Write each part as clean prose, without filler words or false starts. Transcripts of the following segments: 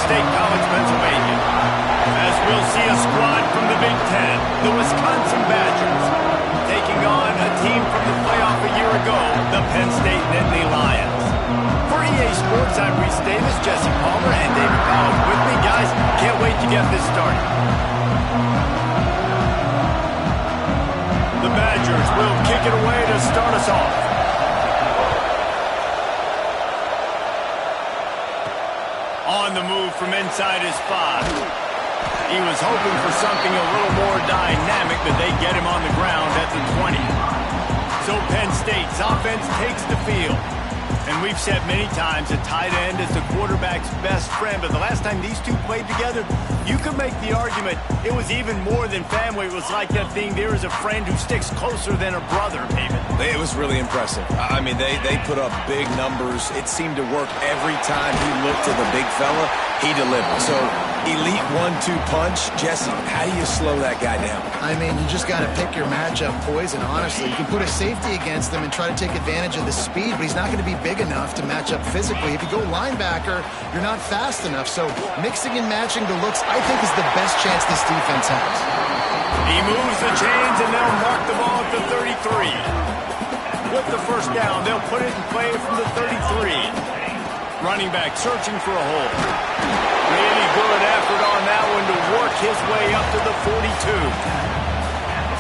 State College, Pennsylvania. As we'll see a squad from the Big Ten, the Wisconsin Badgers, taking on a team from the playoff a year ago, the Penn State Nittany Lions. For EA Sports, I'm Reese Davis, Jesse Palmer, and David Powell with me. Guys, can't wait to get this started. The Badgers will kick it away to start us off. On the move from inside his 5. He was hoping for something a little more dynamic, but they get him on the ground at the 20. So Penn State's offense takes the field. And we've said many times a tight end is the quarterback's best friend, but the last time these two played together, you could make the argument it was even more than family. It was like that thing, there is a friend who sticks closer than a brother, David. It was really impressive. I mean, they put up big numbers. It seemed to work every time he looked at the big fella, he delivered. So, elite 1-2 punch. Jesse, how do you slow that guy down? I mean, you just got to pick your matchup poison, honestly. You can put a safety against him and try to take advantage of the speed, but he's not going to be big enough to match up physically. If you go linebacker, you're not fast enough. So mixing and matching the looks, I think, is the best chance this defense has. He moves the chains, and they'll mark the ball at the 33. With the first down, they'll put it in play from the 33. Running back searching for a hole. Really good effort on that one to work his way up to the 42.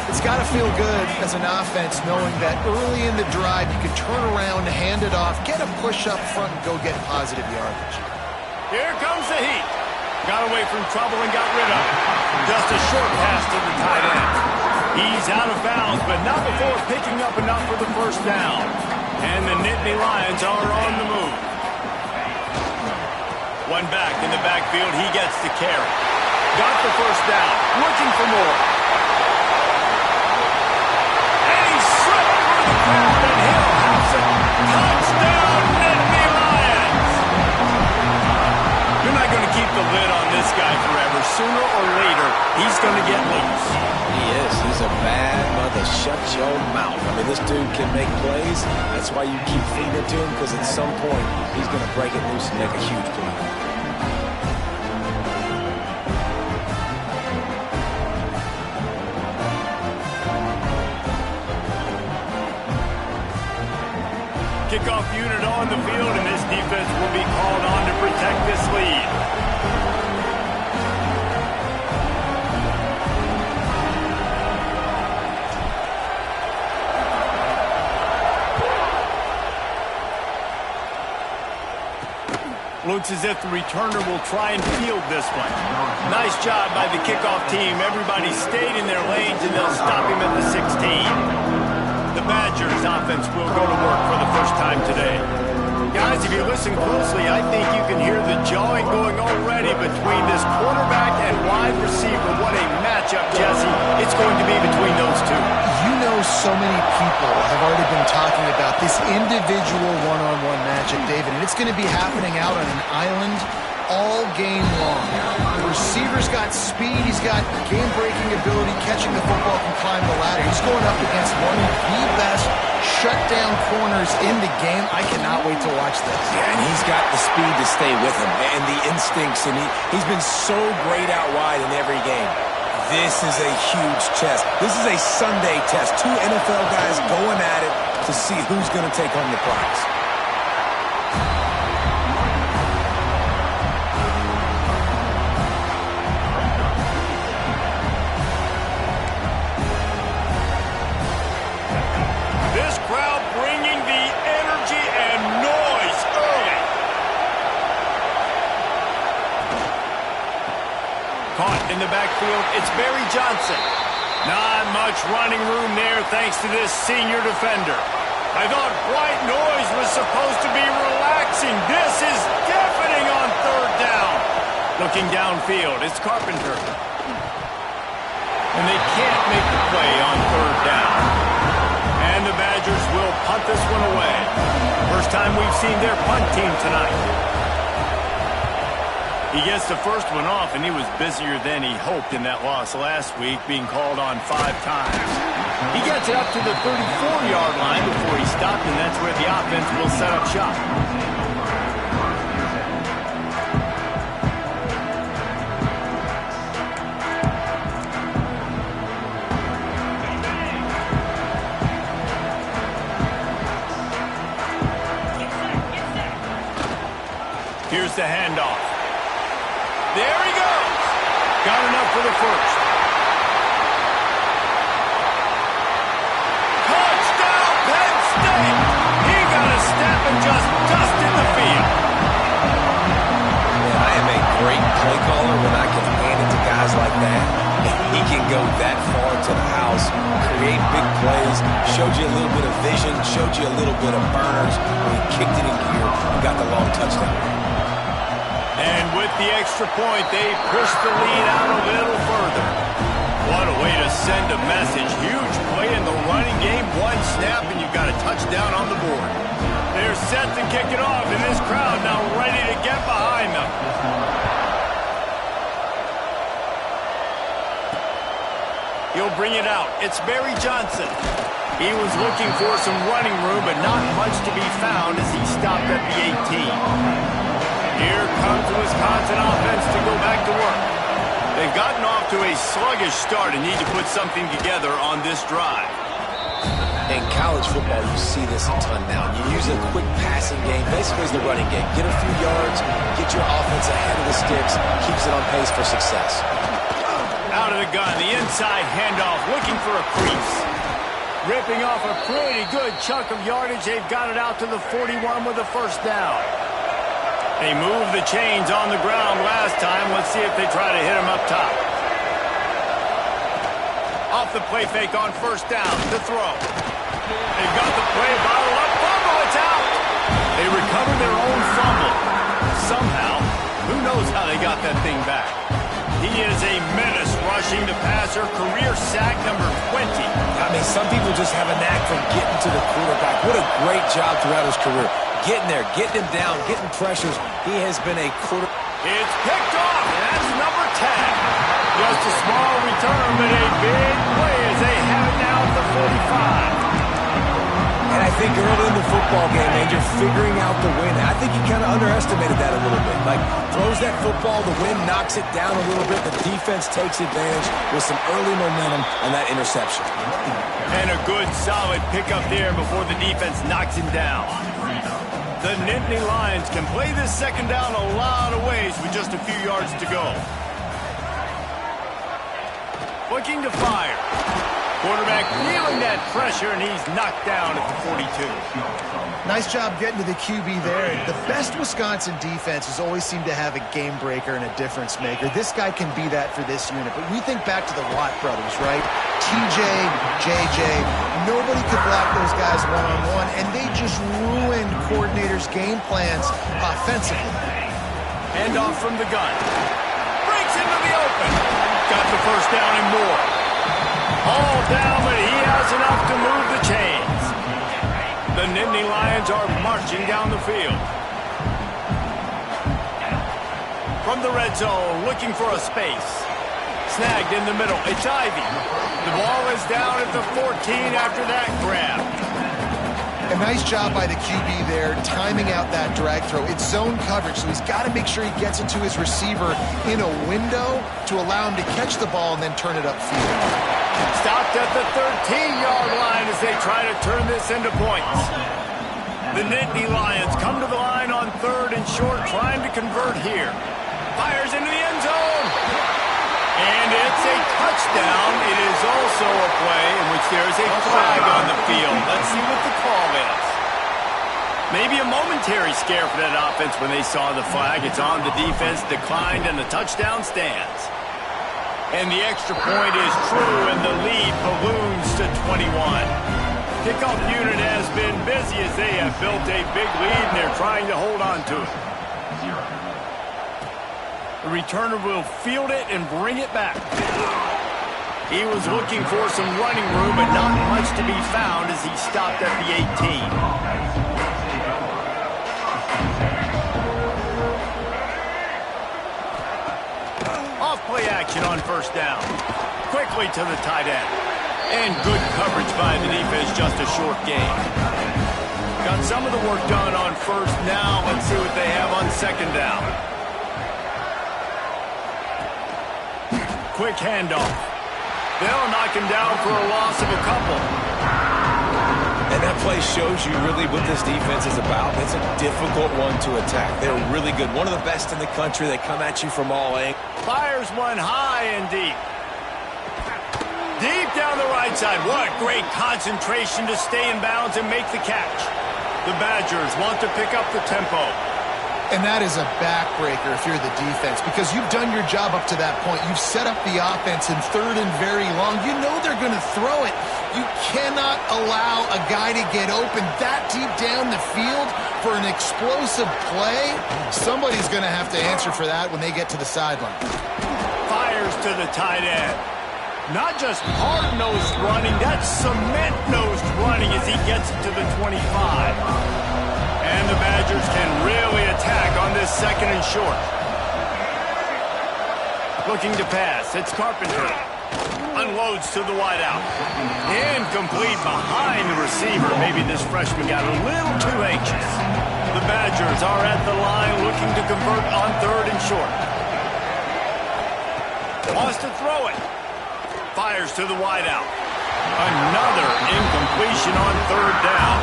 It's got to feel good as an offense knowing that early in the drive you can turn around, hand it off, get a push up front, and go get positive yardage. Here comes the heat. Got away from trouble and got rid of it. Just a short pass to the tight end. He's out of bounds, but not before picking up enough for the first down. And the Nittany Lions are on the move. One back in the backfield, he gets the carry. Got the first down, looking for more. And he slipped through the crowd, and he'll have some touchdown, Nittany Lions. You're not going to keep the lid on this guy forever. Sooner or later, he's going to get loose. He is. He's a bad mother. Shut your mouth. I mean, this dude can make plays. That's why you keep feeding it to him, because at some point, he's going to break it loose and make a huge play. Kickoff unit on the field, and this defense will be called on to protect this lead. Looks as if the returner will try and field this one. Nice job by the kickoff team. Everybody stayed in their lanes, and they'll stop him at the 16. The Badgers offense will go to work for the first time today. Guys, if you listen closely, I think you can hear the jawing going already between this quarterback and wide receiver. What a matchup, Jesse, it's going to be between those two. You know, so many people have already been talking about this individual one-on-one matchup, David, and it's going to be happening out on an island all game long. The receiver's got speed, he's got game-breaking ability, catching the football, can climb the ladder. He's going up against one of the best shutdown corners in the game. I cannot wait to watch this. Yeah, and he's got the speed to stay with him and the instincts, and he's been so great out wide in every game. This is a huge test. This is a Sunday test. Two NFL guys going at it to see who's going to take home the prize. In the backfield, it's Barry Johnson. Not much running room there thanks to this senior defender. I thought white noise was supposed to be relaxing. This is deafening on third down. Looking downfield, it's Carpenter. And they can't make the play on third down. And the Badgers will punt this one away. First time we've seen their punt team tonight. He gets the first one off, and he was busier than he hoped in that loss last week, being called on 5 times. He gets it up to the 34-yard line before he stopped, and that's where the offense will set up shop. There he goes. Got enough for the first. Touchdown, Penn State. He got a step and just dusted the field. Man, I am a great play caller when I can hand it to guys like that. He can go that far to the house, create big plays, showed you a little bit of vision, showed you a little bit of burners, when he kicked it in gear and got the long touchdown. And with the extra point, they pushed the lead out a little further. What a way to send a message. Huge play in the running game. One snap, and you've got a touchdown on the board. They're set to kick it off, and this crowd now ready to get behind them. He'll bring it out. It's Barry Johnson. He was looking for some running room, but not much to be found as he stopped at the 18. Here comes the Wisconsin offense to go back to work. They've gotten off to a sluggish start and need to put something together on this drive. In college football, you see this a ton now. You use a quick passing game, basically as the running game. Get a few yards, get your offense ahead of the sticks, keeps it on pace for success. Out of the gun, the inside handoff, looking for a crease. Ripping off a pretty good chunk of yardage. They've got it out to the 41 with a first down. They moved the chains on the ground last time. Let's see if they try to hit him up top. Off the play fake on first down, the throw. They've got the play bottle up, fumble, it's out. They recovered their own fumble. Somehow, who knows how they got that thing back. He is a menace rushing the passer, career sack number 20. I mean, some people just have a knack for getting to the quarterback. What a great job throughout his career. Getting there, getting him down, getting pressures. He has been a quarter. It's picked off, and that's number 10. Just a small return, but a big play as they have it now at the 45. And I think early in the football game, man, you're figuring out the wind. I think you kind of underestimated that a little bit. Like, throws that football, the wind knocks it down a little bit. The defense takes advantage with some early momentum on that interception. And a good, solid pickup there before the defense knocks him down. The Nittany Lions can play this second down a lot of ways with just a few yards to go. Looking to fire. Quarterback feeling that pressure, and he's knocked down at the 42. Nice job getting to the QB there. The best Wisconsin defenses always seem to have a game breaker and a difference maker. This guy can be that for this unit. But we think back to the Watt brothers, right? TJ, JJ, nobody could block those guys one-on-one, and they just ruined coordinators' game plans offensively. Handoff from the gun. Breaks into the open. Got the first down and more. All down, but he has enough to move the chains. The Nittany Lions are marching down the field. From the red zone, looking for a space. Snagged in the middle. It's Ivy. The ball is down at the 14 after that grab. A nice job by the QB there, timing out that drag throw. It's zone coverage, so he's got to make sure he gets it to his receiver in a window to allow him to catch the ball and then turn it upfield. Stopped at the 13-yard line as they try to turn this into points. The Nittany Lions come to the line on third and short, trying to convert here. Fires into the end zone. And it's a touchdown. It is also a play in which there is a flag on the field. Let's see what the call is. Maybe a momentary scare for that offense when they saw the flag. It's on the defense, declined, and the touchdown stands. And the extra point is true, and the lead balloons to 21. Kickoff unit has been busy as they have built a big lead, and they're trying to hold on to it. The returner will field it and bring it back. He was looking for some running room, but not much to be found as he stopped at the 18. Off-play action on first down. Quickly to the tight end. And good coverage by the defense, just a short gain. Got some of the work done on first. Now let's see what they have on second down. Quick handoff. They'll knock him down for a loss of a couple. And that play shows you really what this defense is about. It's a difficult one to attack. They're really good. One of the best in the country. They come at you from all angles. Fires one high and deep. Deep down the right side. What great concentration to stay in bounds and make the catch. The Badgers want to pick up the tempo. And that is a backbreaker if you're the defense, because you've done your job up to that point. You've set up the offense in third and very long. You know they're going to throw it. You cannot allow a guy to get open that deep down the field for an explosive play. Somebody's going to have to answer for that when they get to the sideline. Fires to the tight end. Not just hard-nosed running, that's cement-nosed running as he gets it to the 25. And the Badgers can really attack on this second and short. Looking to pass. It's Carpenter. Unloads to the wideout. Incomplete behind the receiver. Maybe this freshman got a little too anxious. The Badgers are at the line looking to convert on third and short. Wants to throw it. Fires to the wideout. Another incompletion on third down.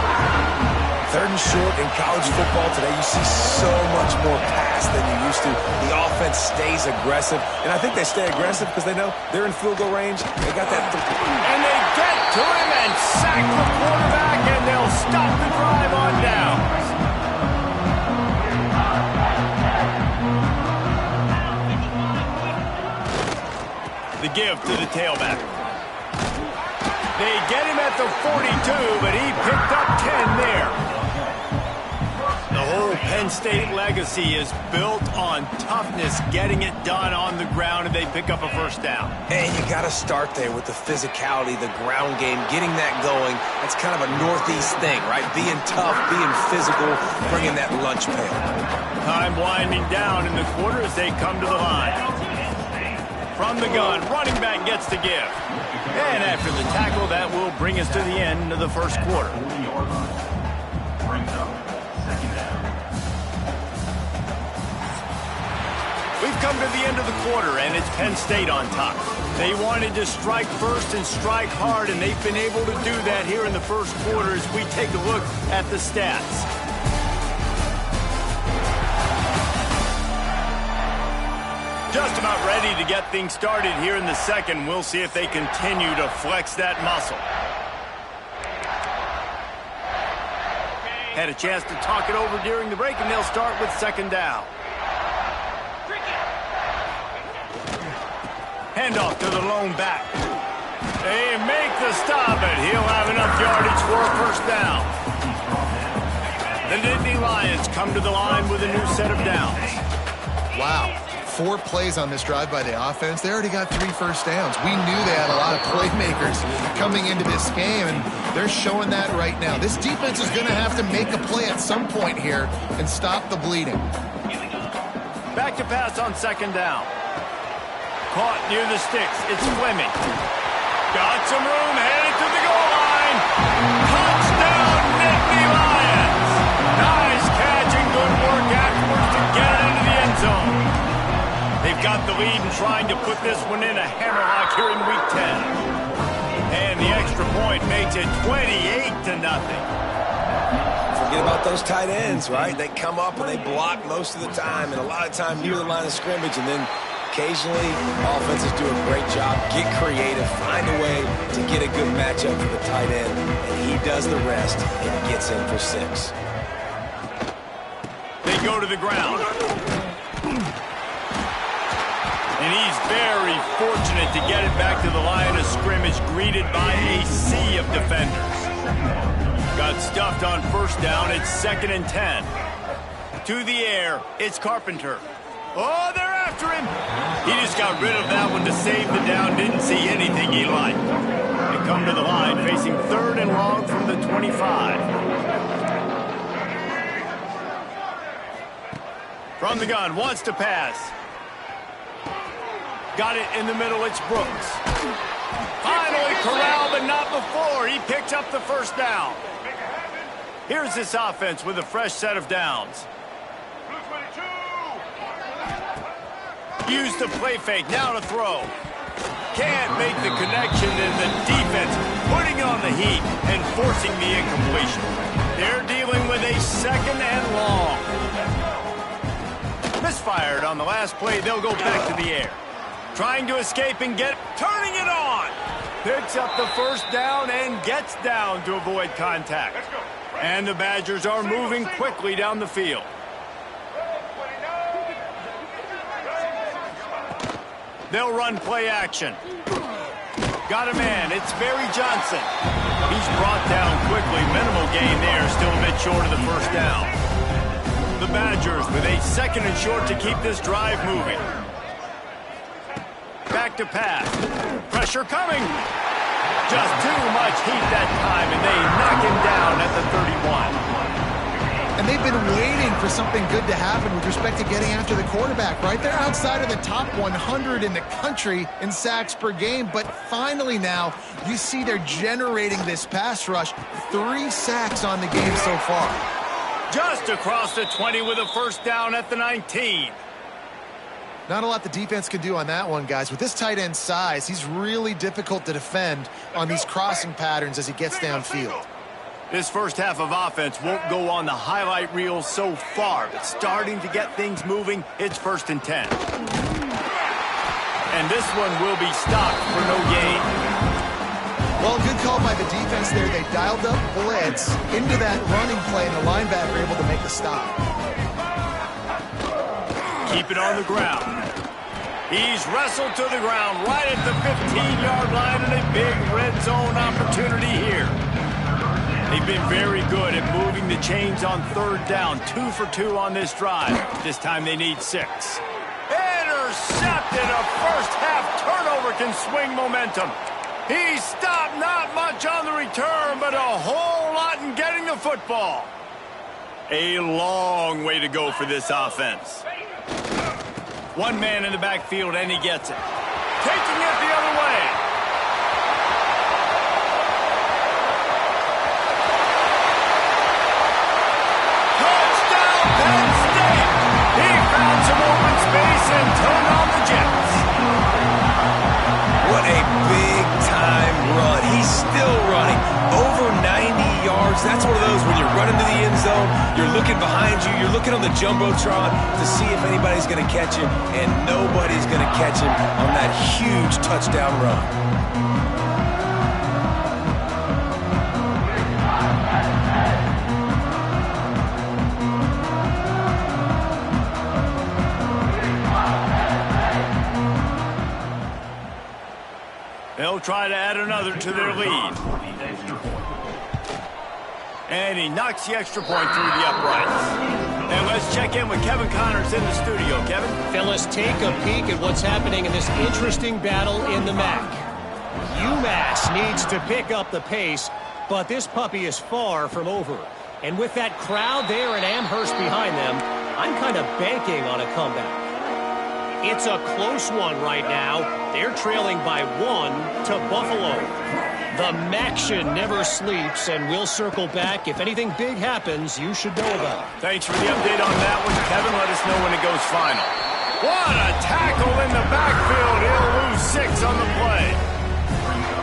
Third and short in college football today, you see so much more pass than you used to. The offense stays aggressive, and I think they stay aggressive because they know they're in field goal range. They got that. And they get to him and sack the quarterback, and they'll stop the drive on down. The give to the tailback. They get him at the 42, but he picked up 10 there. The whole Penn State legacy is built on toughness, getting it done on the ground, and they pick up a first down. And you got to start there with the physicality, the ground game, getting that going. That's kind of a Northeast thing, right? Being tough, being physical, bringing that lunch pail. Time winding down in the quarter as they come to the line. From the gun, running back gets the give. And after the tackle, that will bring us to the end of the first quarter. We've come to the end of the quarter, and it's Penn State on top. They wanted to strike first and strike hard, and they've been able to do that here in the first quarter as we take a look at the stats. Just about ready to get things started here in the second. We'll see if they continue to flex that muscle. Had a chance to talk it over during the break, and they'll start with second down. Handoff to the lone back. They make the stop, and he'll have enough yardage for a first down. The Nittany Lions come to the line with a new set of downs. Wow. 4 plays on this drive by the offense. They already got 3 first downs. We knew they had a lot of playmakers coming into this game, and they're showing that right now. This defense is going to have to make a play at some point here and stop the bleeding. Back to pass on second down. Caught near the sticks. It's Fleming. Got some room, headed to the goal line. Touchdown, Nittany Lions. Nice catch and good work afterwards to get it into the end zone. They've got the lead and trying to put this one in a hammerlock here in Week 10. And the extra point makes it 28-0. Forget about those tight ends, right? They come up and they block most of the time, and a lot of time near the line of scrimmage, and then occasionally offenses do a great job, get creative, find a way to get a good matchup for the tight end, and he does the rest and gets in for 6. They go to the ground. And he's very fortunate to get it back to the line of scrimmage, greeted by a sea of defenders. Got stuffed on first down. It's 2nd and 10. To the air, it's Carpenter. Oh, they're after him. He just got rid of that one to save the down. Didn't see anything he liked. They come to the line, facing 3rd and long from the 25. From the gun, wants to pass. Got it in the middle, it's Brooks. Finally corralled, but not before. He picks up the first down. Here's this offense with a fresh set of downs. Use the play fake, now to throw. can't make the connection, and the defense putting on the heat and forcing the incompletion. They're dealing with a second and long. Misfired on the last play. They'll go back to the air. Trying to escape and turning it on. Picks up the first down and gets down to avoid contact. And the Badgers are moving quickly down the field. They'll run play action. Got a man. It's Barry Johnson. He's brought down quickly. Minimal gain there. Still a bit short of the first down. The Badgers with a second and short to keep this drive moving. Back to pass. Pressure coming. Just too much heat that time, and they knock him down at the 31. And they've been waiting for something good to happen with respect to getting after the quarterback, right? They're outside of the top 100 in the country in sacks per game, but finally now you see they're generating this pass rush. 3 sacks on the game so far. Just across the 20 with a first down at the 19. Not a lot the defense can do on that one, guys. With this tight end size, he's really difficult to defend on these crossing patterns as he gets downfield. This first half of offense won't go on the highlight reel so far, but starting to get things moving, it's 1st and 10. And this one will be stopped for no gain. Well, good call by the defense there. They dialed up blitz into that running play, and the linebacker able to make the stop. Keep it on the ground. He's wrestled to the ground right at the 15-yard line, and a big red zone opportunity here. They've been very good at moving the chains on 3rd down. 2 for 2 on this drive. This time they need 6. Intercepted. A first-half turnover can swing momentum. He stopped, not much on the return, but a whole lot in getting the football. A long way to go for this offense. One man in the backfield, and he gets it. Taking it the other way. Touchdown, Penn State! He found some open space and turned on the Jets. What a big-time run. He's still running. Over 90 yards. That's one of those when you're running to the end zone, you're looking behind you, you're looking on the Jumbotron to see if anybody's going to catch him, and nobody's going to catch him on that huge touchdown run. They'll try to add another to their lead. And he knocks the extra point through the uprights. And let's check in with Kevin Connors in the studio. Kevin? Fellas, take a peek at what's happening in this interesting battle in the MAC. UMass needs to pick up the pace, but this puppy is far from over. And with that crowd there in Amherst behind them, I'm kind of banking on a comeback. It's a close one right now. They're trailing by 1 to Buffalo. The MACtion never sleeps, and we'll circle back. If anything big happens, you should know about it. Thanks for the update on that one, Kevin. Let us know when it goes final. What a tackle in the backfield. He'll lose 6 on the play.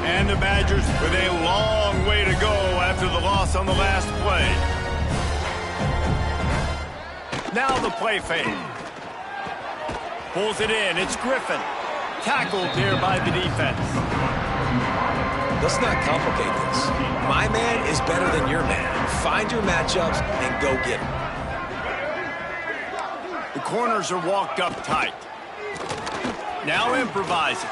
And the Badgers with a long way to go after the loss on the last play. Now the play fake. Pulls it in. It's Griffin. Tackled there by the defense. Let's not complicate this. My man is better than your man. Find your matchups and go get them. The corners are walked up tight. Now improvising.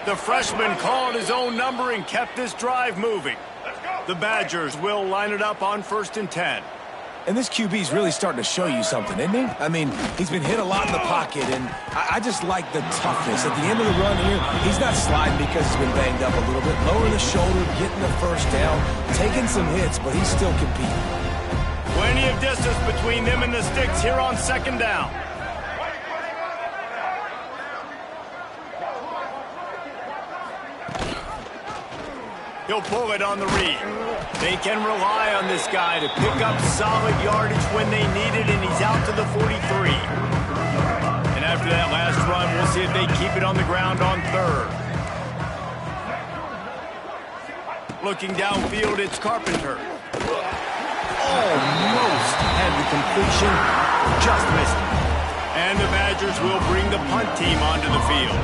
The freshman called his own number and kept this drive moving. The Badgers will line it up on 1st and 10. And this QB's really starting to show you something, isn't he? I mean, he's been hit a lot in the pocket, and I just like the toughness. At the end of the run here, he's not sliding because he's been banged up a little bit. Lowering the shoulder, getting the first down, taking some hits, but he's still competing. Plenty of distance between them and the sticks here on 2nd down. He'll pull it on the read. They can rely on this guy to pick up solid yardage when they need it, and he's out to the 43. And after that last run, we'll see if they keep it on the ground on third. Looking downfield, it's Carpenter. Almost had the completion, just missed it. And the Badgers will bring the punt team onto the field.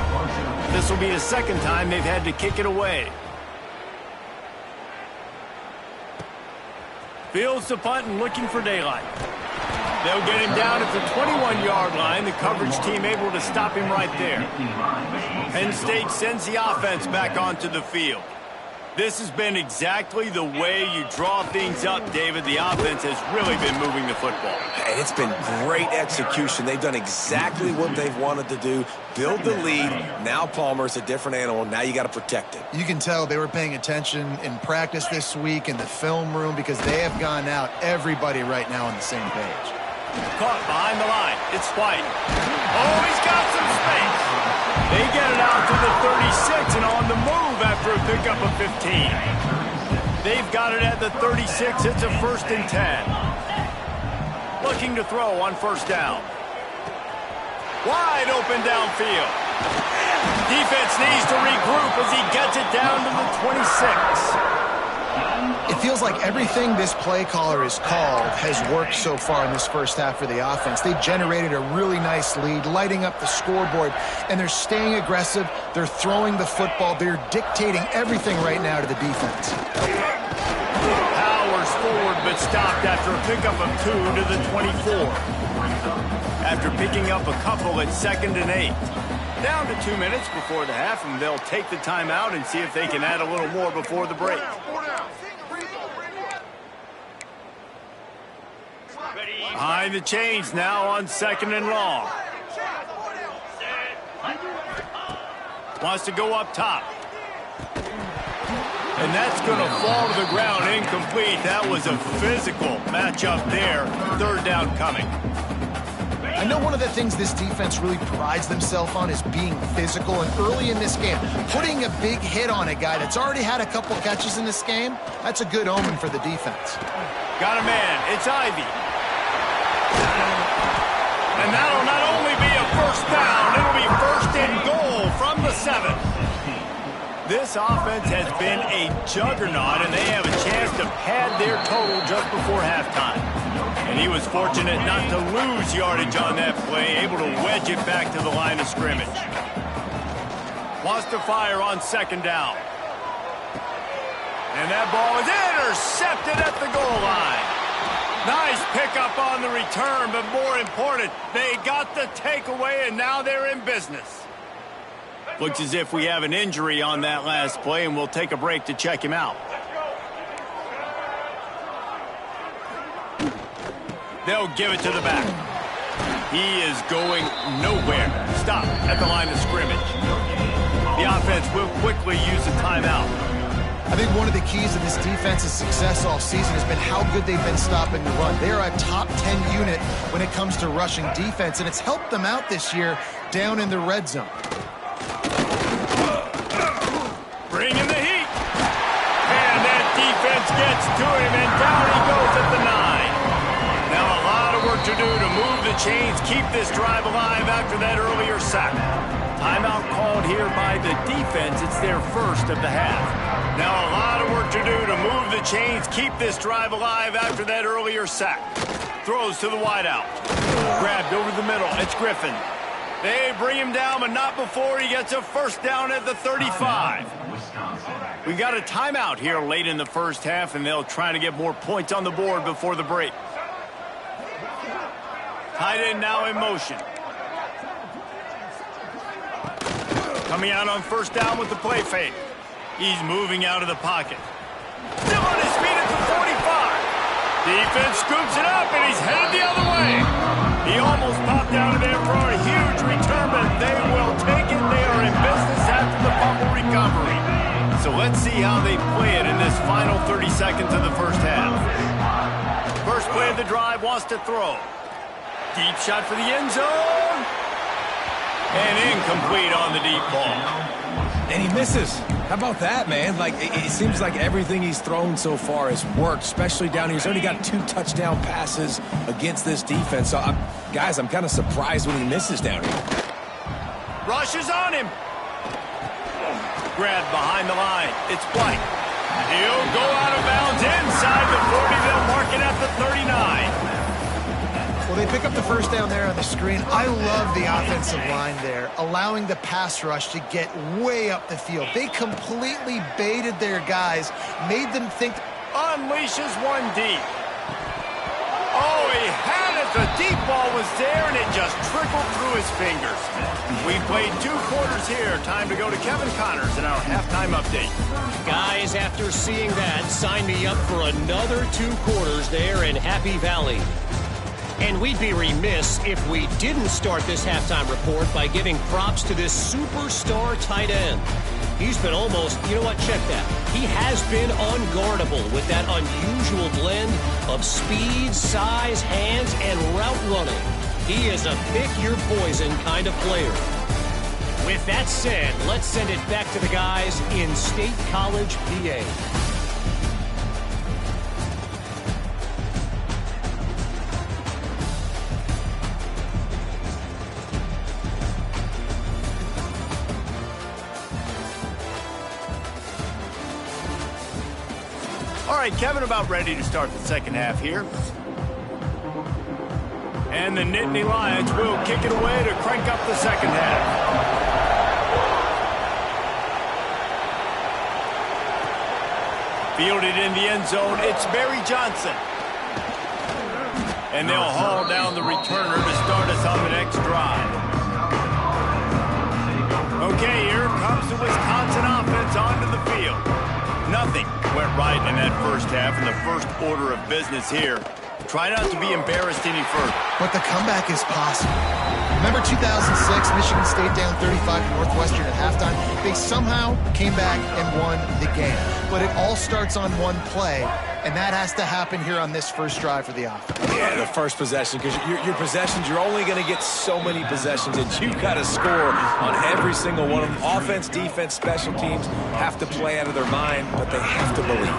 This will be the second time they've had to kick it away. Fields the punt and looking for daylight. They'll get him down at the 21-yard line. The coverage team able to stop him right there. Penn State sends the offense back onto the field. This has been exactly the way you draw things up, David. The offense has really been moving the football. And it's been great execution. They've done exactly what they've wanted to do. Build the lead. Now Palmer's a different animal. Now you got to protect it. You can tell they were paying attention in practice this week in the film room because they have gone out, everybody right now on the same page. Caught behind the line. It's White. Oh, he's got some space. They get it out to the 36 and on the move after a pickup of 15. They've got it at the 36. It's a 1st and 10. Looking to throw on 1st down. Wide open downfield. Defense needs to regroup as he gets it down to the 26. It feels like everything this play caller has called has worked so far in this first half for the offense. They generated a really nice lead, lighting up the scoreboard, and they're staying aggressive. They're throwing the football. They're dictating everything right now to the defense. Powers forward, but stopped after a pickup of 2 to the 24. After picking up a couple at 2nd and 8. Down to 2 minutes before the half, and they'll take the timeout and see if they can add a little more before the break. Behind the chains now on 2nd and long. Wants to go up top. And that's going to fall to the ground incomplete. That was a physical matchup there. 3rd down coming. I know one of the things this defense really prides themselves on is being physical, and early in this game, putting a big hit on a guy that's already had a couple catches in this game, that's a good omen for the defense. Got a man. It's Ivy. And that'll not only be a 1st down, it'll be 1st and goal from the 7. This offense has been a juggernaut, and they have a chance to pad their total just before halftime. And he was fortunate not to lose yardage on that play, able to wedge it back to the line of scrimmage. Wants to fire on 2nd down. And that ball is intercepted at the goal line. Nice pickup on the return, but more important, they got the takeaway, and now they're in business. Looks as if we have an injury on that last play, and we'll take a break to check him out. They'll give it to the back. He is going nowhere. Stop at the line of scrimmage. The offense will quickly use a timeout. I think one of the keys to this defense's success all season has been how good they've been stopping the run. They're a top 10 unit when it comes to rushing defense, and it's helped them out this year down in the red zone. Bring in the heat. And that defense gets to him, and down he goes at the 9. Now a lot of work to do to move the chains, keep this drive alive after that earlier sack. Timeout called here by the defense. It's their 1st of the half. Now a lot of work to do to move the chains, keep this drive alive after that earlier sack. Throws to the wideout. Grabbed over the middle. It's Griffin. They bring him down, but not before he gets a 1st down at the 35. We've got a timeout here late in the first half, and they'll try to get more points on the board before the break. Tight end now in motion. Coming out on 1st down with the play fake. He's moving out of the pocket. Still on his feet at the 45. Defense scoops it up, and he's headed the other way. He almost popped out of there for a huge return, but they will take it. They are in business after the fumble recovery. So let's see how they play it in this final 30 seconds of the first half. First play of the drive, wants to throw. Deep shot for the end zone. And incomplete on the deep ball. And he misses. How about that, man? Like, it seems like everything he's thrown so far has worked, especially down here. He's only got 2 touchdown passes against this defense. So, guys, I'm kind of surprised when he misses down here. rushes on him. Grabbed behind the line. It's White. He'll go out of bounds inside the 40. They'll mark it at the 39. Well, they pick up the first down there on the screen. I love the offensive line there, allowing the pass rush to get way up the field. They completely baited their guys, made them think. Unleashes one deep. Oh, he had it. The deep ball was there, and it just trickled through his fingers. We played 2 quarters here. Time to go to Kevin Connors in our halftime update. Guys, after seeing that, sign me up for another 2 quarters there in Happy Valley. And we'd be remiss if we didn't start this halftime report by giving props to this superstar tight end. He's been almost, you know what, check that. He has been unguardable with that unusual blend of speed, size, hands, and route running. He is a pick-your-poison kind of player. With that said, let's send it back to the guys in State College, PA. All right, Kevin, about ready to start the second half here. And the Nittany Lions will kick it away to crank up the second half. Fielded in the end zone, it's Barry Johnson. And they'll haul down the returner to start us on the next drive. Okay, here comes the Wisconsin offense onto the field. Nothing went right in that first half, and the first order of business here. Try not to be embarrassed any further. But the comeback is possible. Remember 2006, Michigan State down 35 to Northwestern at halftime? They somehow came back and won the game. But it all starts on one play, and that has to happen here on this first drive for the offense. Yeah, the first possession, because your possessions, you're only going to get so many possessions, and you've got to score on every single one of them. Offense, defense, special teams have to play out of their mind, but they have to believe.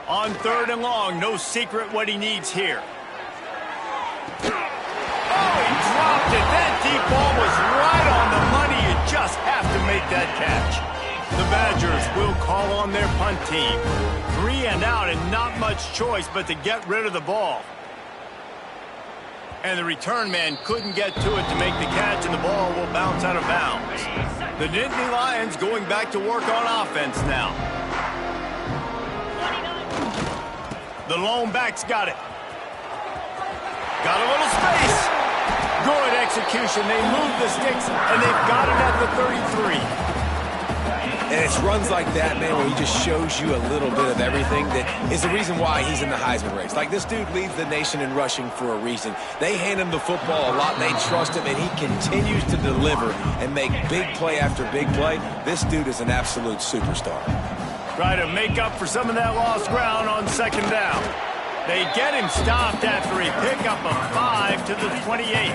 On 3rd and long, no secret what he needs here. Oh, he dropped it. That deep ball was right on the money. You just have to make that catch. The Badgers will call on their punt team. 3 and out and not much choice but to get rid of the ball. And the return man couldn't get to it to make the catch, and the ball will bounce out of bounds. The Nittany Lions going back to work on offense now. The lone back's got it. Got a little space. Good execution. They move the sticks, and they've got it at the 33. And it's runs like that, man, where he just shows you a little bit of everything that is the reason why he's in the Heisman race. Like, this dude leads the nation in rushing for a reason. They hand him the football a lot. They trust him, and he continues to deliver and make big play after big play. This dude is an absolute superstar. Try to make up for some of that lost ground on 2nd down. They get him stopped after a pickup of 5 to the 28.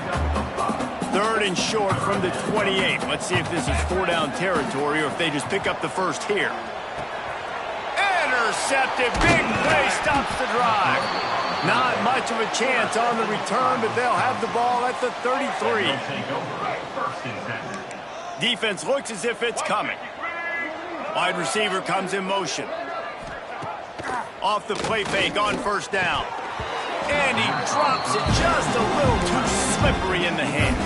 3rd and short from the 28. Let's see if this is 4-down territory or if they just pick up the first here. Intercepted. Big play stops the drive. Not much of a chance on the return, but they'll have the ball at the 33. Defense looks as if it's coming. Wide receiver comes in motion. Off the play fake on 1st down. And he drops it just a little too slippery in the hand.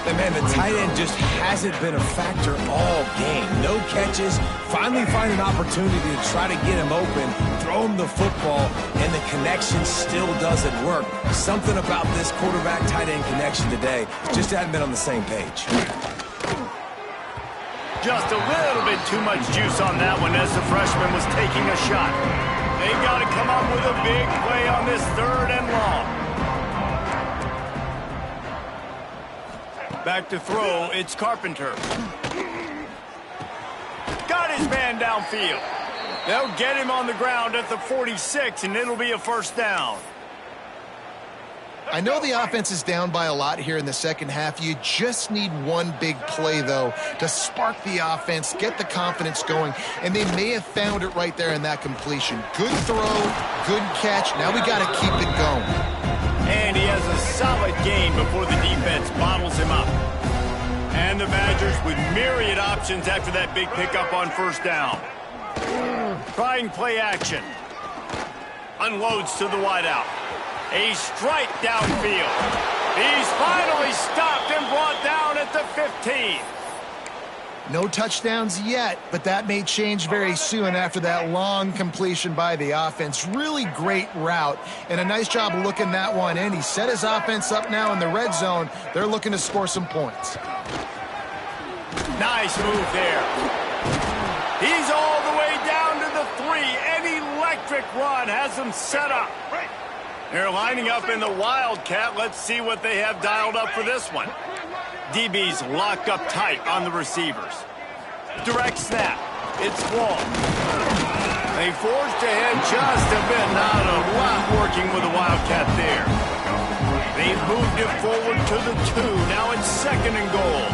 And man, the tight end just hasn't been a factor all game. No catches. Finally find an opportunity to try to get him open, throw him the football, and the connection still doesn't work. Something about this quarterback-tight end connection today just hadn't been on the same page. Just a little bit too much juice on that one as the freshman was taking a shot. They got to come up with a big play on this 3rd and long. Back to throw, it's Carpenter. Got his man downfield. They'll get him on the ground at the 46, and it'll be a 1st down. I know the offense is down by a lot here in the second half. You just need one big play, though, to spark the offense, get the confidence going, and they may have found it right there in that completion. Good throw, good catch. Now we got to keep it going. And he has a solid gain before the defense bottles And the Badgers with myriad options after that big pickup on first down. Trying play action. Unloads to the wideout. A strike downfield. He's finally stopped and brought down at the 15. No touchdowns yet, but that may change very soon after that long completion by the offense. Really great route, and a nice job of looking that one in. He set his offense up now in the red zone. They're looking to score some points. Nice move there. He's all the way down to the 3. An electric run has him set up. They're lining up in the Wildcat. Let's see what they have dialed up for this one. DB's locked up tight on the receivers. Direct snap. It's Wall. They forced ahead just a bit. Not a lot working with the Wildcat there. They've moved it forward to the 2. Now it's 2nd and goal.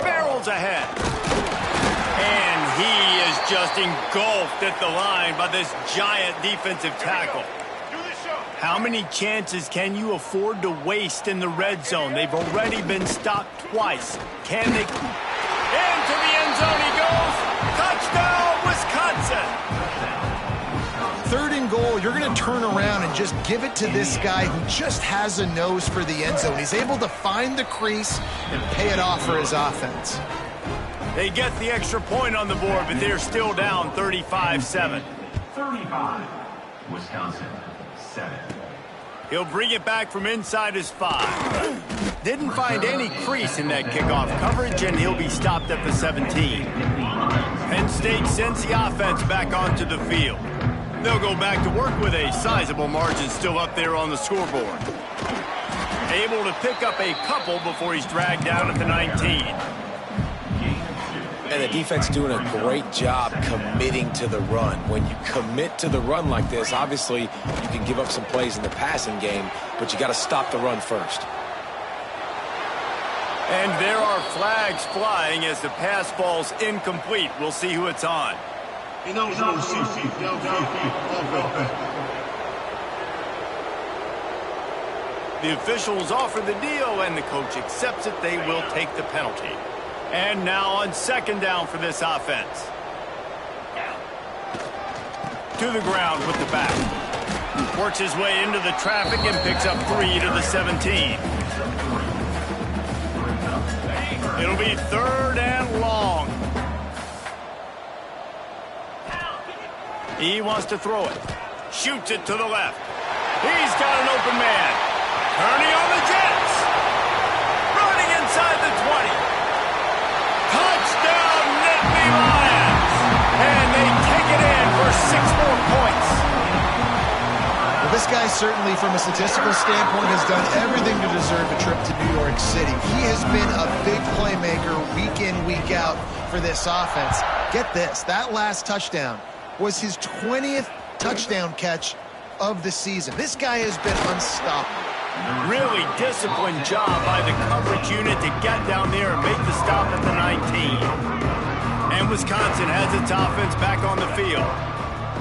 Barrels ahead. And he is just engulfed at the line by this giant defensive tackle. How many chances can you afford to waste in the red zone? They've already been stopped twice. Can they? Into the end zone he goes. Touchdown, Wisconsin. 3rd and goal, you're going to turn around and just give it to this guy who just has a nose for the end zone. He's able to find the crease and pay it off for his offense. They get the extra point on the board, but they're still down 35-7. 35, Wisconsin, 7. He'll bring it back from inside his 5. Didn't find any crease in that kickoff coverage, and he'll be stopped at the 17. Penn State sends the offense back onto the field. They'll go back to work with a sizable margin still up there on the scoreboard. Able to pick up a couple before he's dragged down at the 19. And the defense doing a great job committing to the run. When you commit to the run like this, obviously you can give up some plays in the passing game, but you got to stop the run first. And there are flags flying as the pass falls incomplete. We'll see who it's on. The officials offer the deal, and the coach accepts it. They will take the penalty. And now on 2nd down for this offense. To the ground with the back. Works his way into the traffic and picks up 3 to the 17. It'll be 3rd and long. He wants to throw it. Shoots it to the left. He's got an open man. Turning on the Jets. Running inside the 20. Touchdown, Nittany Lions! And they take it in for 6 more points. Well, this guy certainly, from a statistical standpoint, has done everything to deserve a trip to New York City. He has been a big playmaker week in, week out for this offense. Get this, that last touchdown was his 20th touchdown catch of the season. This guy has been unstoppable. Really disciplined job by the coverage unit to get down there and make the stop at the 19. And Wisconsin has its offense back on the field.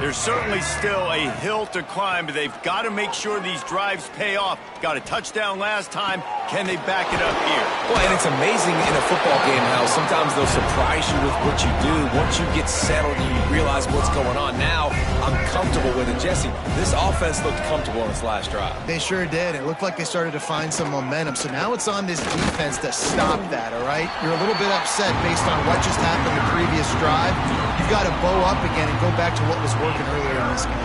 There's certainly still a hill to climb, but they've got to make sure these drives pay off. Got a touchdown last time. Can they back it up here? Well, and it's amazing in a football game how sometimes they'll surprise you with what you do. Once you get settled and you realize what's going on, now I'm comfortable with it. Jesse, this offense looked comfortable in its last drive. They sure did. It looked like they started to find some momentum. So now it's on this defense to stop that, all right? You're a little bit upset based on what just happened the previous drive. You've got to bow up again and go back to what was working earlier in this game.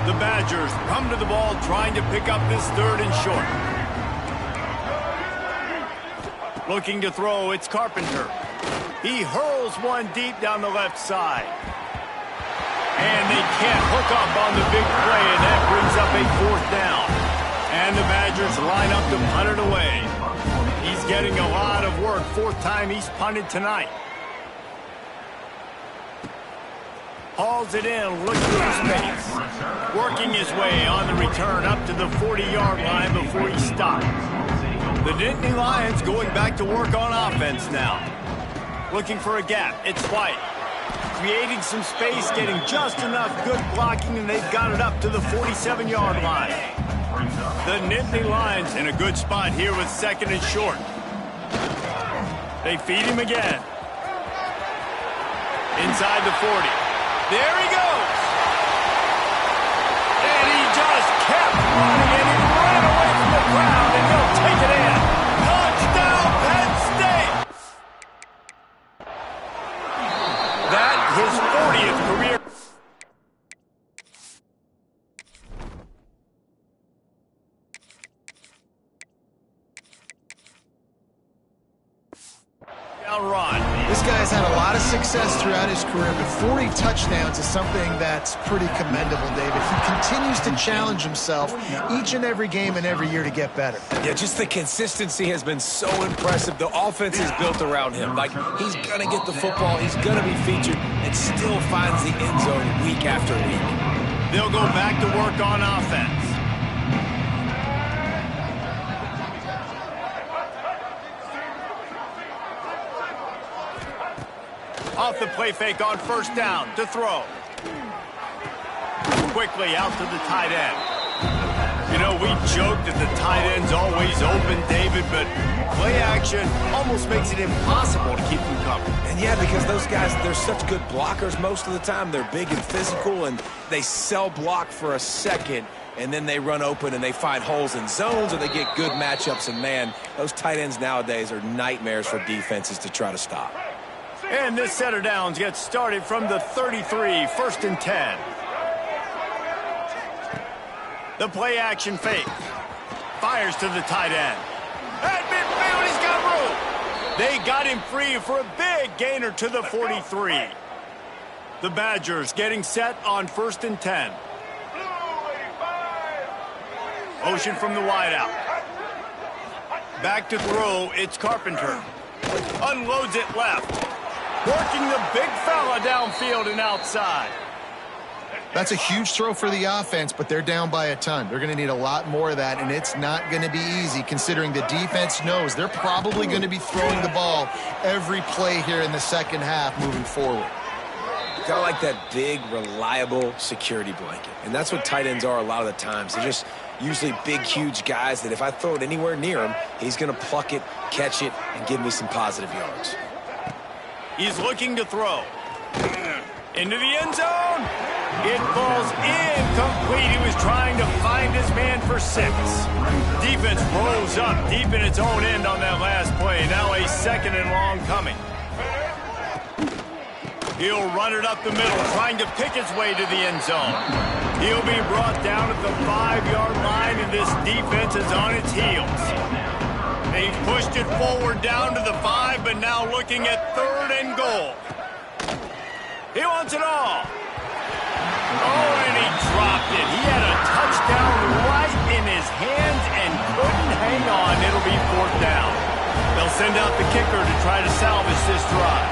The Badgers come to the ball trying to pick up this 3rd and short. Looking to throw, it's Carpenter. He hurls one deep down the left side. And they can't hook up on the big play, and that brings up a 4th down. And the Badgers line up to punt it away. He's getting a lot of work. 4th time he's punted tonight. Hauls it in, looking for space. Working his way on the return up to the 40-yard line before he stops. The Nittany Lions going back to work on offense now. Looking for a gap. It's White. Creating some space, getting just enough good blocking, and they've got it up to the 47-yard line. brings up The Nittany Lions in a good spot here with 2nd and short. They feed him again. Inside the 40. There he goes. And he just kept running, and he ran away from the crowd, and he'll take it in. Touchdown, Penn State! That, his 40th career. Run. This guy's had a lot of success throughout his career, but 40 touchdowns is something that's pretty commendable, David. He continues to challenge himself each and every game and every year to get better. Yeah, just the consistency has been so impressive. The offense is built around him. Like, he's going to get the football, he's going to be featured, and still finds the end zone week after week. They'll go back to work on offense. Off the play fake on 1st down to throw. Quickly out to the tight end. You know, we joked that the tight end's always open, David, but play action almost makes it impossible to keep them covered. And yeah, because those guys, they're such good blockers most of the time. They're big and physical, and they sell block for a second, and then they run open and they find holes in zones, or they get good matchups. And man, those tight ends nowadays are nightmares for defenses to try to stop. And this set of downs gets started from the 33, 1st and 10. The play action fake. Fires to the tight end. At midfield, he's got room. They got him free for a big gainer to the 43. The Badgers getting set on 1st and 10. Motion from the wideout. Back to throw, it's Carpenter. Unloads it left. Working the big fella downfield and outside. That's a huge throw for the offense, but they're down by a ton. They're going to need a lot more of that, and it's not going to be easy considering the defense knows they're probably going to be throwing the ball every play here in the 2nd half moving forward. Kind of like that big, reliable security blanket. And that's what tight ends are a lot of the times. They're just usually big, huge guys that if I throw it anywhere near him, he's going to pluck it, catch it, and give me some positive yards. He's looking to throw. Into the end zone. It falls incomplete. He was trying to find his man for 6. Defense rolls up deep in its own end on that last play. Now a 2nd and long coming. He'll run it up the middle, trying to pick his way to the end zone. He'll be brought down at the 5-yard line, and this defense is on its heels. They've pushed it forward down to the 5, but now looking at 3rd and goal. He wants it all. Oh, and he dropped it. He had a touchdown right in his hands and couldn't hang on. It'll be 4th down. They'll send out the kicker to try to salvage this drive.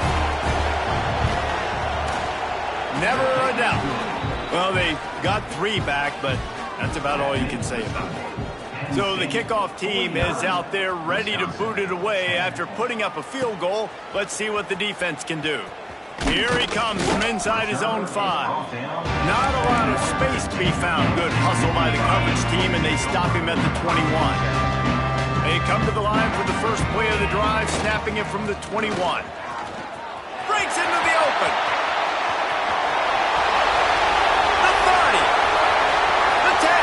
Never a doubt. Well, they got 3 back, but that's about all you can say about it. So the kickoff team is out there ready to boot it away after putting up a field goal. Let's see what the defense can do. Here he comes from inside his own 5. Not a lot of space to be found. Good hustle by the coverage team, and they stop him at the 21. They come to the line for the first play of the drive, snapping it from the 21. Breaks into the open. The 30. The 10.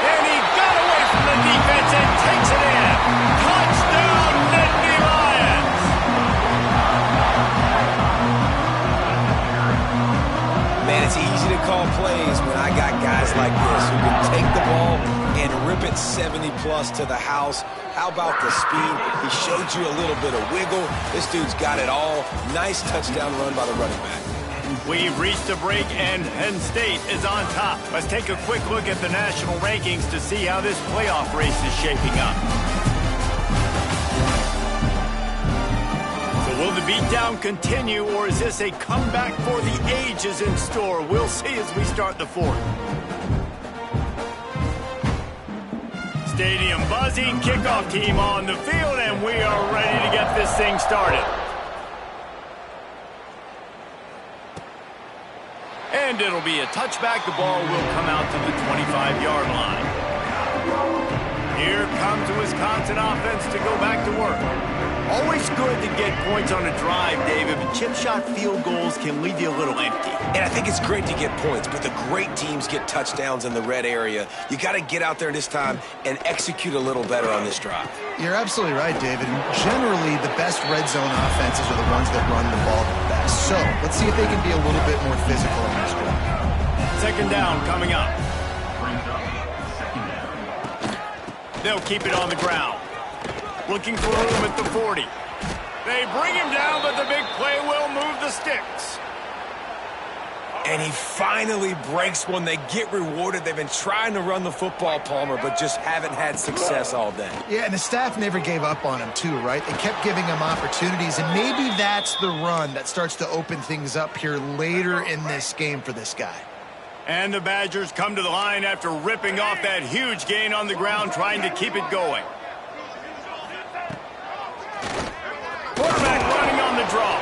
And he got away from the defense and takes it in. Touchdown, Nittany Lions. Man, it's easy to call plays when I got guys like this who can take the ball and rip it 70-plus to the house. How about the speed? He showed you a little bit of wiggle. This dude's got it all. Nice touchdown run by the running back. We've reached a break, and Penn State is on top. Let's take a quick look at the national rankings to see how this playoff race is shaping up. So will the beatdown continue, or is this a comeback for the ages in store? We'll see as we start the 4th. Stadium buzzing, kickoff team on the field, and we are ready to get this thing started. And it'll be a touchback. The ball will come out to the 25-yard line. Here comes the Wisconsin offense to go back to work. Always good to get points on a drive, David, but chip shot field goals can leave you a little empty. And I think it's great to get points, but the great teams get touchdowns in the red area. You got to get out there this time and execute a little better on this drive. You're absolutely right, David. And generally, the best red zone offenses are the ones that run the ball the best. So let's see if they can be a little bit more physical in this drive. Second down coming up. Brings up second down. They'll keep it on the ground. Looking for room at the 40. They bring him down, but the big play will move the sticks. And he finally breaks one. They get rewarded. They've been trying to run the football, Palmer, but just haven't had success all day. Yeah, and the staff never gave up on him, too, right? They kept giving him opportunities, and maybe that's the run that starts to open things up here later in this game for this guy. And the Badgers come to the line after ripping off that huge gain on the ground, trying to keep it going. Quarterback running on the draw.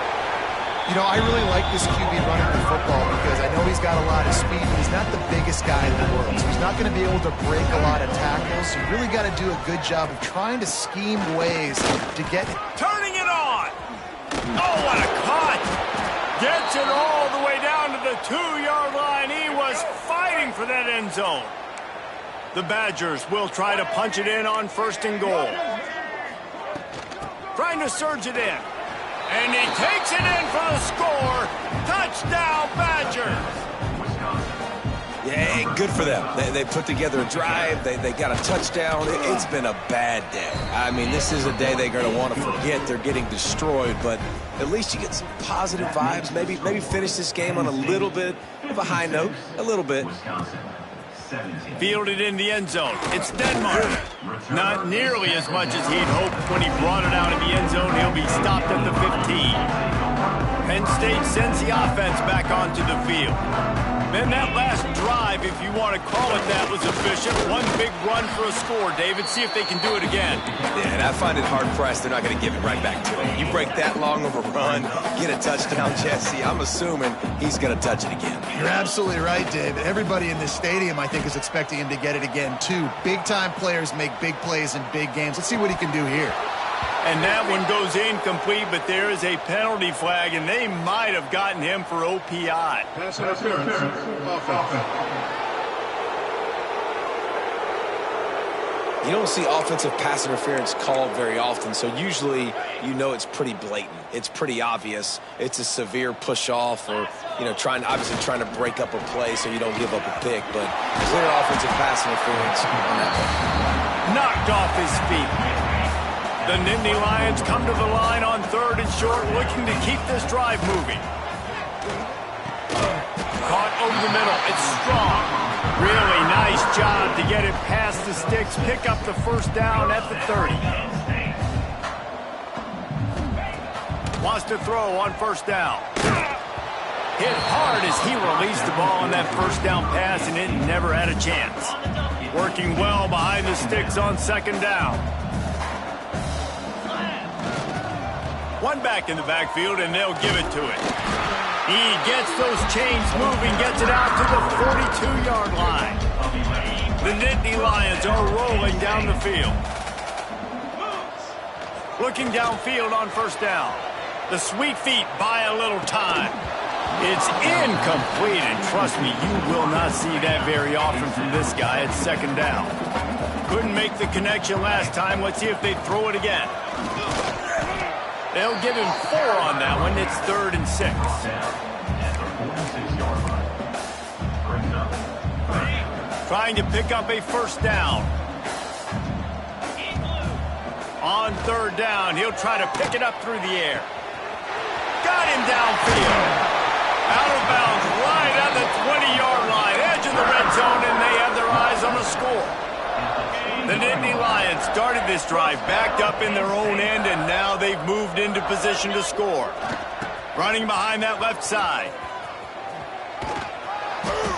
You know, I really like this QB running the football because I know he's got a lot of speed, but he's not the biggest guy in the world. So he's not going to be able to break a lot of tackles. You really got to do a good job of trying to scheme ways to get it. Turning it on. Oh, what a cut. Gets it all the way down to the 2-yard line. He was fighting for that end zone. The Badgers will try to punch it in on 1st and goal. Trying to surge it in. And he takes it in for the score. Touchdown, Badgers. Yeah, good for them. They put together a drive. They got a touchdown. It's been a bad day. I mean, this is a day they're going to want to forget. They're getting destroyed, but at least you get some positive vibes. Maybe finish this game on a little bit of a high note. A little bit. Wisconsin, 17. Fielded in the end zone. It's Denmark. Not nearly as much as he'd hoped when he brought it out in the end zone. He'll be stopped at the 15. Penn State sends the offense back onto the field. Then that last drive, if you want to call it that, was efficient. One big run for a score, David. See if they can do it again. Yeah, and I find it hard-pressed they're not going to give it right back to him. You break that long of a run, get a touchdown, Jesse, I'm assuming he's going to touch it again. You're absolutely right, David. Everybody in this stadium, I think, is expecting him to get it again, too. Big-time players make big plays in big games. Let's see what he can do here. And that one goes incomplete, but there is a penalty flag, and they might have gotten him for OPI. Pass interference. Offense. You don't see offensive pass interference called very often, so usually you know it's pretty blatant. It's pretty obvious. It's a severe push-off or, you know, obviously trying to break up a play so you don't give up a pick, but clear offensive pass interference on that play. Knocked off his feet. The Nittany Lions come to the line on 3rd and short, looking to keep this drive moving. Caught over the middle. It's Strong. Really nice job to get it past the sticks. Pick up the 1st down at the 30. Wants to throw on 1st down. Hit hard as he released the ball on that 1st down pass, and it never had a chance. Working well behind the sticks on 2nd down. One back in the backfield, and they'll give it to it. He gets those chains moving, gets it out to the 42-yard line. The Nittany Lions are rolling down the field. Looking downfield on 1st down. The sweet feet buy a little time. It's incomplete, and trust me, you will not see that very often from this guy at 2nd down. Couldn't make the connection last time. Let's see if they throw it again. They'll give him 4 on that one. It's 3rd and 6. Trying to pick up a 1st down. On 3rd down, he'll try to pick it up through the air. Got him downfield. Out of bounds, right at the 20-yard line. Edge of the red zone, and they have their eyes on a score. The Nittany Lions started this drive backed up in their own end, and now they've moved into position to score. Running behind that left side.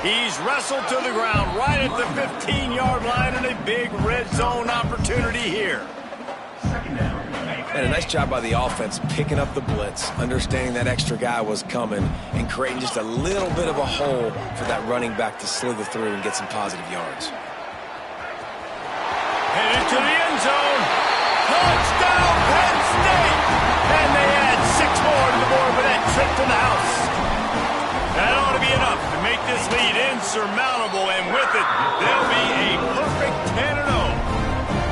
He's wrestled to the ground right at the 15-yard line, and a big red zone opportunity here. And a nice job by the offense picking up the blitz, understanding that extra guy was coming, and creating just a little bit of a hole for that running back to slither through and get some positive yards. Headed end zone. Touchdown, Penn State! And they add 6 more to the board with that trip to the house. That ought to be enough to make this lead insurmountable, and with it, they'll be a perfect 10-0.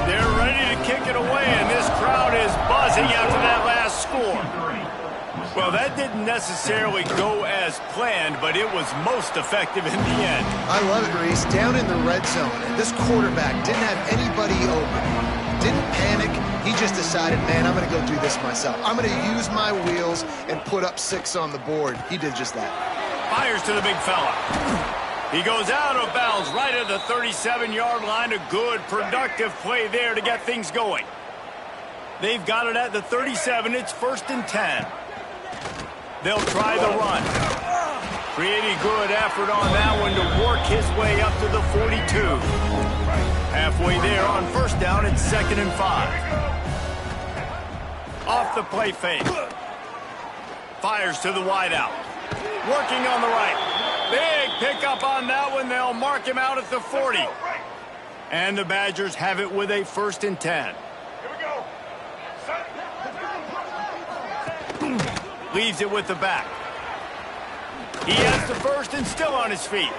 They're ready to kick it away, and this crowd is buzzing after that last score. Well, that didn't necessarily go as planned, but it was most effective in the end. I love it, Reese. Down in the red zone, this quarterback didn't have anybody open. Didn't panic. He just decided, man, I'm going to go do this myself. I'm going to use my wheels and put up 6 on the board. He did just that. Fires to the big fella. He goes out of bounds right at the 37-yard line. A good, productive play there to get things going. They've got it at the 37. It's 1st and 10. They'll try the run. Pretty good effort on that one to work his way up to the 42. Halfway there on 1st down, it's 2nd and 5. Off the play fake. Fires to the wideout. Working on the right. Big pickup on that one. They'll mark him out at the 40. And the Badgers have it with a 1st and 10. Leaves it with the back. He has the 1st and still on his feet.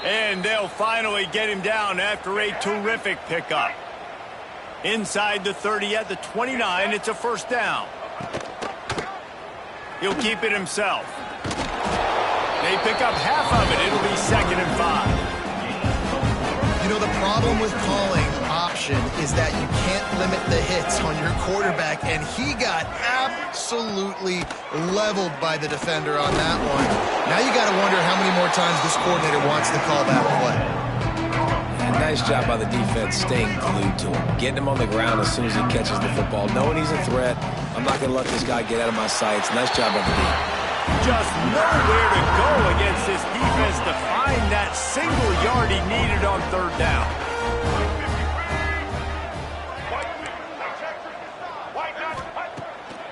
And they'll finally get him down after a terrific pickup. Inside the 30 at the 29, it's a 1st down. He'll keep it himself. They pick up half of it. It'll be 2nd and 5. You know, the problem with calling option is that you can't limit the hits on your quarterback, and he got absolutely leveled by the defender on that one. Now you got to wonder how many more times this coordinator wants to call that play. And nice job by the defense staying glued to him, getting him on the ground as soon as he catches the football, knowing he's a threat. I'm not going to let this guy get out of my sights. Nice job by the defense. Just nowhere to go against this defense to find that single yard he needed on 3rd down.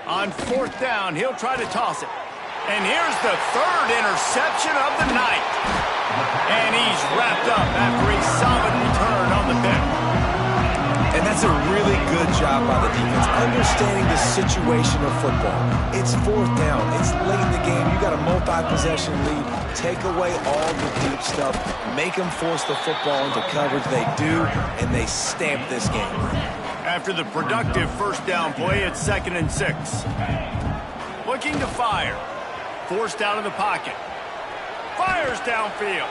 On 4th down, he'll try to toss it. And here's the 3rd interception of the night. And he's wrapped up after a solid return on the pick. And that's a really good job by the defense, understanding the situation of football. It's 4th down. It's late in the game. You got a multi-possession lead. Take away all the deep stuff. Make them force the football into coverage. They do, and they stamp this game. After the productive 1st down play, it's 2nd and 6. Looking to fire. Forced out of the pocket. Fires downfield.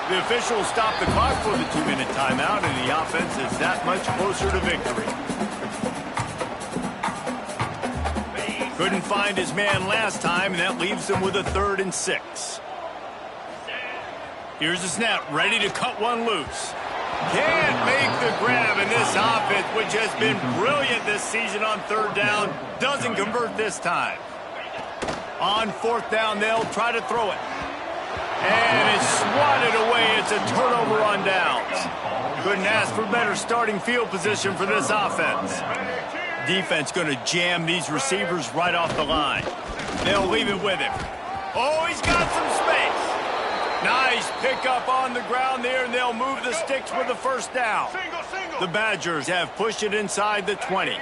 The officials stop the clock for the 2-minute timeout, and the offense is that much closer to victory. Couldn't find his man last time, and that leaves him with a 3rd and 6. Here's the snap, ready to cut one loose. Can't make the grab, and this offense, which has been brilliant this season on 3rd down, doesn't convert this time. On 4th down, they'll try to throw it. And it's swatted away. It's a turnover on downs. Couldn't ask for better starting field position for this offense. Defense going to jam these receivers right off the line. They'll leave it with him. Oh, he's got some space. Nice pickup on the ground there, and they'll move the sticks with the 1st down. The Badgers have pushed it inside the 20.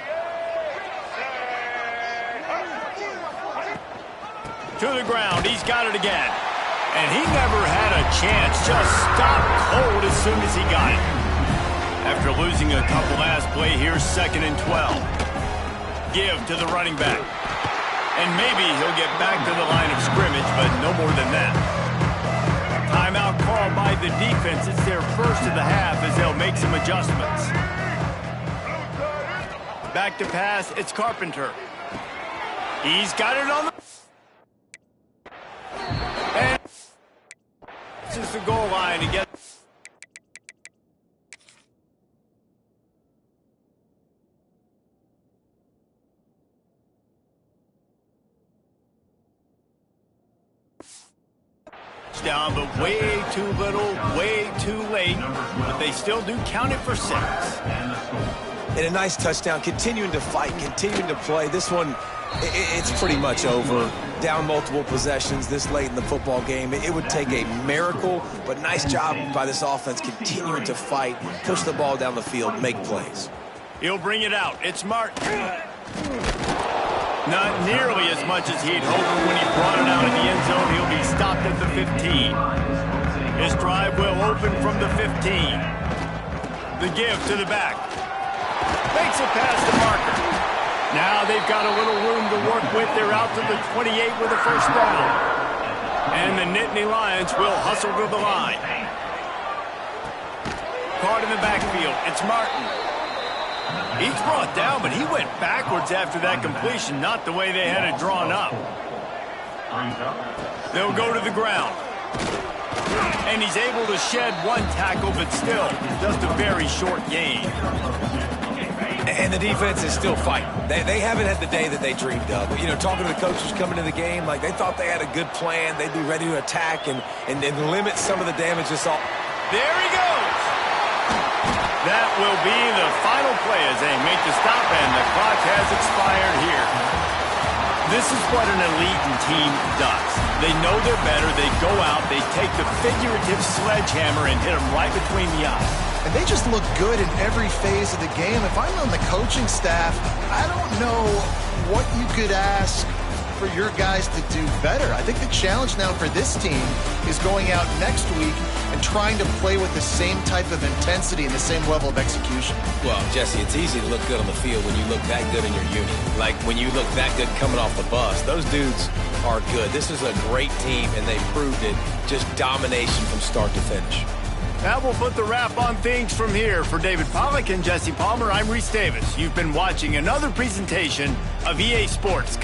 To the ground. He's got it again. And he never had a chance. Just stopped cold as soon as he got it. After losing a couple last play, here's 2nd and 12. Give to the running back. And maybe he'll get back to the line of scrimmage, but no more than that. Timeout called by the defense. It's their 1st of the half as they'll make some adjustments. Back to pass. It's Carpenter. He's got it on the... And this is the goal line to get... down, but way too little, way too late. But they still do count it for 6. and a nice touchdown, continuing to fight, continuing to play. This one, it's pretty much over. Down multiple possessions this late in the football game. It would take a miracle, but nice job by this offense continuing to fight, push the ball down the field, make plays. He'll bring it out. It's Martin. Not nearly as much as he'd hoped when he brought it out in the end zone. He'll be stopped at the 15. His drive will open from the 15. The give to the back. Makes it past the marker. Now they've got a little room to work with. They're out to the 28 with a first down. And the Nittany Lions will hustle to the line. Caught in the backfield. It's Martin. He's brought down, but he went backwards after that completion, not the way they had it drawn up. They'll go to the ground. And he's able to shed one tackle, but still just a very short gain. And the defense is still fighting. They haven't had the day that they dreamed of. You know, talking to the coaches coming to the game, like they thought they had a good plan. They'd be ready to attack and limit some of the damage this all. There he goes. That will be the final play as they make the stop, and the clock has expired here. This is what an elite team does. They know they're better. They go out. They take the figurative sledgehammer and hit them right between the eyes. And they just look good in every phase of the game. If I'm on the coaching staff, I don't know what you could ask for your guys to do better. I think the challenge now for this team is going out next week and trying to play with the same type of intensity and the same level of execution. Well, Jesse, it's easy to look good on the field when you look that good in your unit. Like when you look that good coming off the bus. Those dudes are good. This is a great team, and they proved it. Just domination from start to finish. That will put the wrap on things from here. For David Pollack and Jesse Palmer, I'm Reese Davis. You've been watching another presentation of EA Sports.